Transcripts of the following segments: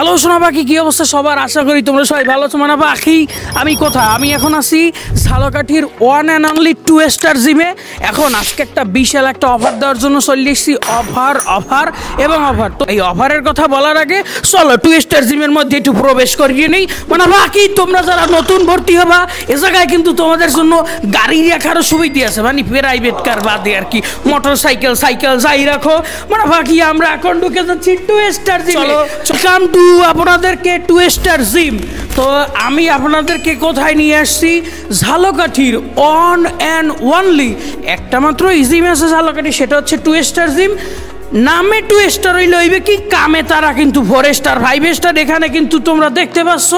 Hello সোনা পাখি, কি অবস্থা সবার? আশা করি তোমরা সবাই ভালো আছো। মানে পাখি, আমি কোথায়? আমি এখন আছি ঝালকাঠির ওয়ান অ্যান্ড অনলি 2 স্টার জিমে। এখন আজকে একটা বিশাল একটা অফার দেওয়ার জন্য চলে এসেছি। অফার এবং অফার। তো এই অফারের কথা বলার আগে চলো 2 স্টার জিমের মধ্যে একটু প্রবেশ করিয়ে নেই। মানে পাখি, তোমরা যারা নতুন ভর্তি হবা এ জায়গায় কিন্তু তোমাদের জন্য গাড়ি রাখারও সুবিধা আছে, মানে প্রাইভেট কার বাদে আর কি, মোটর সাইকেল যাই রাখো। মানে পাখি, আমরা এখন ঢুকে যাচ্ছি 2 স্টার জিমে। কাম টু আপনাদেরকে 2 স্টার জিম। তো আমি আপনাদেরকে কোথায় নিয়ে আসছি? ঝালকাঠির ওয়ান অ্যান্ড অনলি একটা মাত্র জিম আছে ঝালকাঠি, সেটা হচ্ছে 2 স্টার জিম। নামে 2 স্টার হইলে হইবে কি, কামে তারা কিন্তু 4 স্টার 5 স্টার। এখানে কিন্তু তোমরা দেখতে পাচ্ছ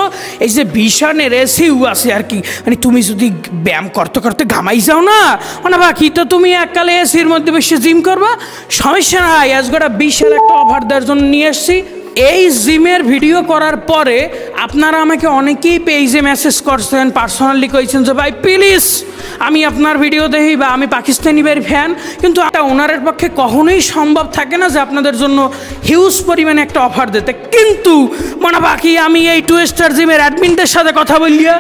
এই যে ভীষণের এসিও আছে আর কি। মানে তুমি যদি ব্যায়াম করতে করতে ঘামাই যাও না, মানে বাকি তো তুমি এককালে এসির মধ্যে বসে জিম করবা, সমস্যা নাই। আজকে বিশাল একটা অফার দেওয়ার জন্য নিয়ে এসছি। এই জিমের ভিডিও করার পরে আপনারা আমাকে অনেকেই পেজে মেসেজ করছেন, পার্সোনালি কইছেন যে ভাই প্লিজ আমি আপনার ভিডিও দেখি, বা আমি পাকিস্তানি ভাইয়ের ফ্যান। কিন্তু একটা ওনারের পক্ষে কখনোই সম্ভব থাকে না যে আপনাদের জন্য হিউজ পরিমাণে একটা অফার দিতে। কিন্তু মানে বাকি আমি এই 2 স্টার জিমের অ্যাডমিনদের সাথে কথা বলিয়া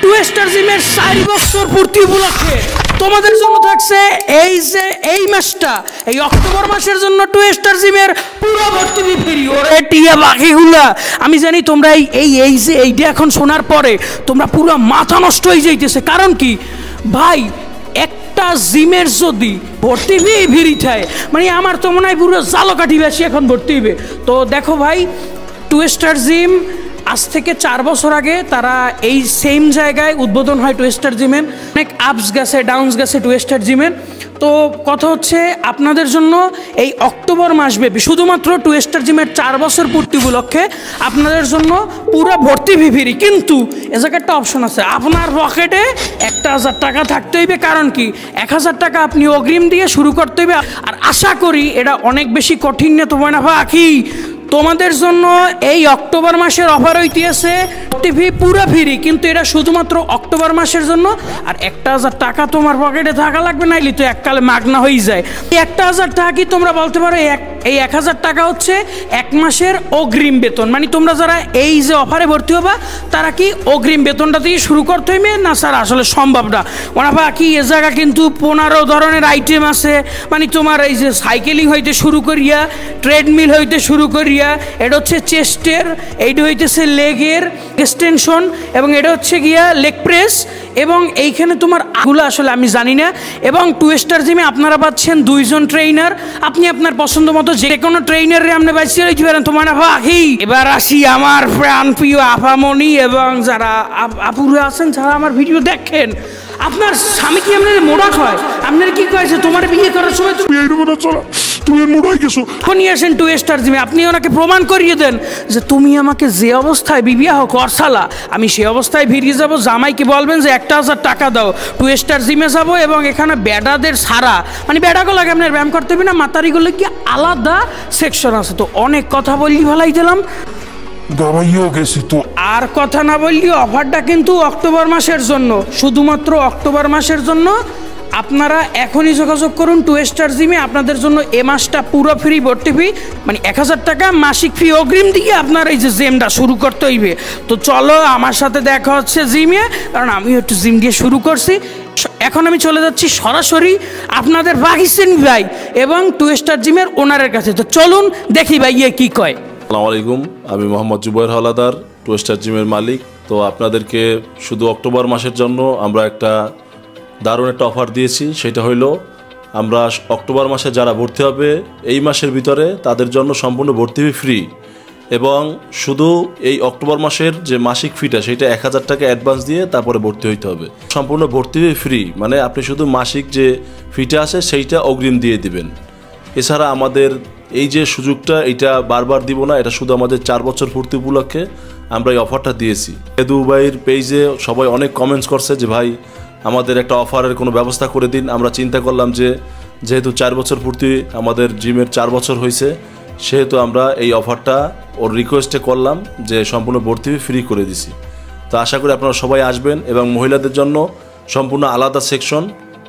2 স্টার জিমের 4 বছর পূর্তি উপলক্ষে তোমাদের জন্য থাকছে এই যে এই মাসটা, এই অক্টোবর মাসের জন্য 2 স্টার জিমের পুরো ভর্তি ফ্রি। ওরে টিয়া বাকিগুলা, আমি জানি তোমরা এই যে এইটা এখন শোনার পরে তোমরা পুরো মাথা নষ্ট হয়ে যাইতেছে। কারণ কি ভাই, একটা জিমের যদি ভর্তি ফ্রি থাকে, মানে আমার তো মনে হয় পুরো ঝালকাঠি বেশি এখন ভর্তি হইবে। তো দেখো ভাই, 2 স্টার জিম আজ থেকে 4 বছর আগে তারা এই সেম জায়গায় উদ্বোধন হয় 2 স্টার জিমের। অনেক আপস গেছে, ডাউনস গেছে 2 স্টার জিমের। তো কথা হচ্ছে আপনাদের জন্য এই অক্টোবর মাসব্যাপী শুধুমাত্র 2 স্টার জিমের 4 বছর পূর্তি উপলক্ষে আপনাদের জন্য পুরো ভর্তি ফ্রি। কিন্তু এ জায়গায় একটা অপশন আছে, আপনার পকেটে 1000 টাকা থাকতে হইবে। কারণ কি, 1000 টাকা আপনি অগ্রিম দিয়ে শুরু করতে হইবে। আর আশা করি এটা অনেক বেশি কঠিন না, তোমার না কি তোমাদের জন্য এই অক্টোবর মাসের অফার হইতেছে টিভি পুরো ফ্রি। কিন্তু এটা শুধুমাত্র অক্টোবর মাসের জন্য। আর 1000 টাকা তোমার পকেটে থাকা লাগবে, নাইলে তো এককালে মাগনা হয়ে যায়। এই 1000 টাকা কি তোমরা বলতে পারো, এই 1000 টাকা হচ্ছে 1 মাসের অগ্রিম বেতন। মানে তোমরা যারা এই যে অফারে ভর্তি হবা তারা কি অগ্রিম বেতনটা দিয়ে শুরু করতে হইবে না? স্যার আসলে সম্ভব না। মানে কি এ জায়গা কিন্তু 15 ধরনের আইটেম আছে। মানে তোমার এই যে সাইকেলিং হইতে শুরু করিয়া, ট্রেডমিল হইতে শুরু করিয়া, এটা হচ্ছে চেস্টের, এইটা হইতেছে লেগের এক্সটেনশন, এবং এটা হচ্ছে গিয়া লেগ প্রেস। এবং এইখানে তোমার আগুলো আসলে আমি জানি না। এবং 2 স্টার জিমে আপনারা পাচ্ছেন 2 জন ট্রেইনার। আপনি আপনার পছন্দ মতো যে কোনো ট্রেইনারে আপনি বাইসে রাখতে পারেন। তোমার ভাই এবার আসি আমার প্রাণ প্রিয় আপামনি এবং যারা আপুরা আছেন, যারা আমার ভিডিও দেখেন। আপনার স্বামী কি আপনার মোড়া হয়? আপনার কি কয়েছে তোমার বিয়ে করার সময় তুমি মোড়াই গেছো, এখনই আসেন 2 স্টার জিমে। আপনি ওনাকে প্রমাণ করিয়ে দেন যে তুমি আমাকে যে অবস্থায় বিবাহ করছালা আমি সেই অবস্থায় ফিরিয়ে যাবো। জামাইকে বলবেন যে 1000 টাকা দাও, 2 স্টার জিমে যাবো। এবং এখানে বেডাদের সারা, মানে বেডাগুলোকে আপনার ব্যায়াম করতে হবে না, মাতারিগুলো কি আলাদা সেকশন আছে। তো অনেক কথা বললি ভালাই দিলাম, আর কথা না বললি। অফারটা কিন্তু অক্টোবর মাসের জন্য, শুধুমাত্র অক্টোবর মাসের জন্য। আপনারা এখনই যোগাযোগ করুন 2 স্টার জিমে। আপনাদের জন্য এ মাসটা পুরো ফ্রি, ভর্তি ফ্রি, মানে 1000 টাকা মাসিক ফি অগ্রিম দিয়ে আপনার এই যে জিমটা শুরু করতে হইবে। তো চলো আমার সাথে দেখা হচ্ছে জিমে, কারণ আমি একটু জিম দিয়ে শুরু করছি। এখন আমি চলে যাচ্ছি সরাসরি আপনাদের পাকিস্তানি ভাই এবং 2 স্টার জিমের ওনারের কাছে। তো চলুন দেখি ভাই ইয়ে কী কয়। আসসালামু আলাইকুম, আমি মোহাম্মদ জুবাইর হাওলাদার, 2 স্টার জিমের মালিক। তো আপনাদেরকে শুধু অক্টোবর মাসের জন্য আমরা একটা দারুণ একটা অফার দিয়েছি। সেটা হইল, আমরা অক্টোবর মাসে যারা ভর্তি হবে এই মাসের ভিতরে তাদের জন্য সম্পূর্ণ ভর্তি ফ্রি। এবং শুধু এই অক্টোবর মাসের যে মাসিক ফিটা সেটা 1000 টাকা অ্যাডভান্স দিয়ে তারপরে ভর্তি হইতে হবে। সম্পূর্ণ ভর্তি ফ্রি, মানে আপনি শুধু মাসিক যে ফিটা আছে সেইটা অগ্রিম দিয়ে দিবেন। এছাড়া আমাদের এই যে সুযোগটা, এটা বারবার দিব না, এটা শুধু আমাদের 4 বছর পূর্তি উপলক্ষে আমরা এই অফারটা দিয়েছি। দুবাইয়ের পেজে সবাই অনেক কমেন্টস করছে যে ভাই আমাদের একটা অফারের কোনো ব্যবস্থা করে দিন। আমরা চিন্তা করলাম যে যেহেতু 4 বছর পূর্তি আমাদের জিমের 4 বছর হয়েছে, সেহেতু আমরা এই অফারটা ওর রিকোয়েস্টে করলাম যে সম্পূর্ণ ভর্তি ফ্রি করে দিছি। তো আশা করি আপনারা সবাই আসবেন। এবং মহিলাদের জন্য সম্পূর্ণ আলাদা সেকশন,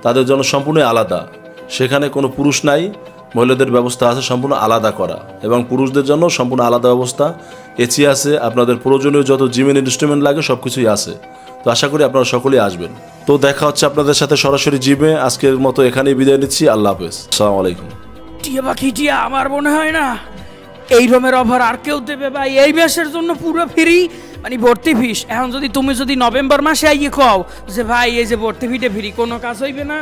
তাদের জন্য সম্পূর্ণ আলাদা, সেখানে কোনো পুরুষ নাই। মহিলাদের ব্যবস্থা আছে সম্পূর্ণ আলাদা করা, এবং পুরুষদের জন্য সম্পূর্ণ আলাদা ব্যবস্থা। এসি আছে, আপনাদের প্রয়োজনীয় যত জিমের ইনস্ট্রুমেন্ট লাগে সব কিছুই আছে। তো আশা করি আপনারা সকলেই আসবেন। তো দেখা হচ্ছে আপনাদের সাথে সরাসরি জিমে। আজকের মতো এখানেই বিদায় নিচ্ছি। আল্লাহ হাফেজ, আসসালামু আলাইকুম। টিয়া পাখি টিয়া, আমার মনে হয় না এই রকমের অফার আর কেউ দেবে ভাই। এই মাসের জন্য পুরো ফ্রি, মানে ভর্তি ফিস। এখন তুমি যদি নভেম্বর মাসে আইয়ে কও যে ভাই এই যে ভর্তি ফিটে ফ্রি, কোনো কাজ হইবে না।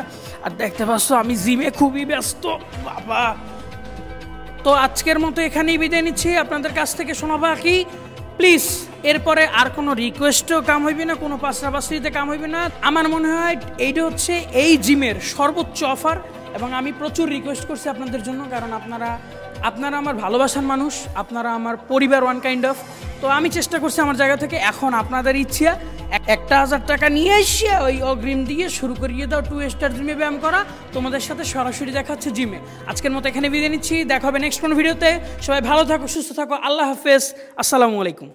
আর দেখতে পাচ্ছ আমি জিমে খুবই ব্যস্ত বাবা। তো আজকের মতো এখানেই বিদায় নিচ্ছি আপনাদের কাছ থেকে। শোনা পাখি প্লিজ, এরপরে আর কোনো রিকোয়েস্টও কাম হইবে না, কোনো পাশাপাশিতে কাম হইবে না। আমার মনে হয় এইটা হচ্ছে এই জিমের সর্বোচ্চ অফার, এবং আমি প্রচুর রিকোয়েস্ট করছি আপনাদের জন্য, কারণ আপনারা আমার ভালোবাসার মানুষ, আপনারা আমার পরিবার ওয়ান কাইন্ড অফ। তো আমি চেষ্টা করছি আমার জায়গা থেকে। এখন আপনাদের ইচ্ছা 1,000 টাকা নিয়ে এসে ওই অগ্রিম দিয়ে শুরু করিয়ে দাও 2 স্টার জিমে ব্যায়াম করা। তোমাদের সাথে সরাসরি দেখা হচ্ছে জিমে। আজকের মতো এখানে বিদায় নিচ্ছি, দেখা হবে নেক্সট কোনো ভিডিওতে। সবাই ভালো থাকো, সুস্থ থাকো, আল্লাহ হাফেজ, আসসালামু আলাইকুম।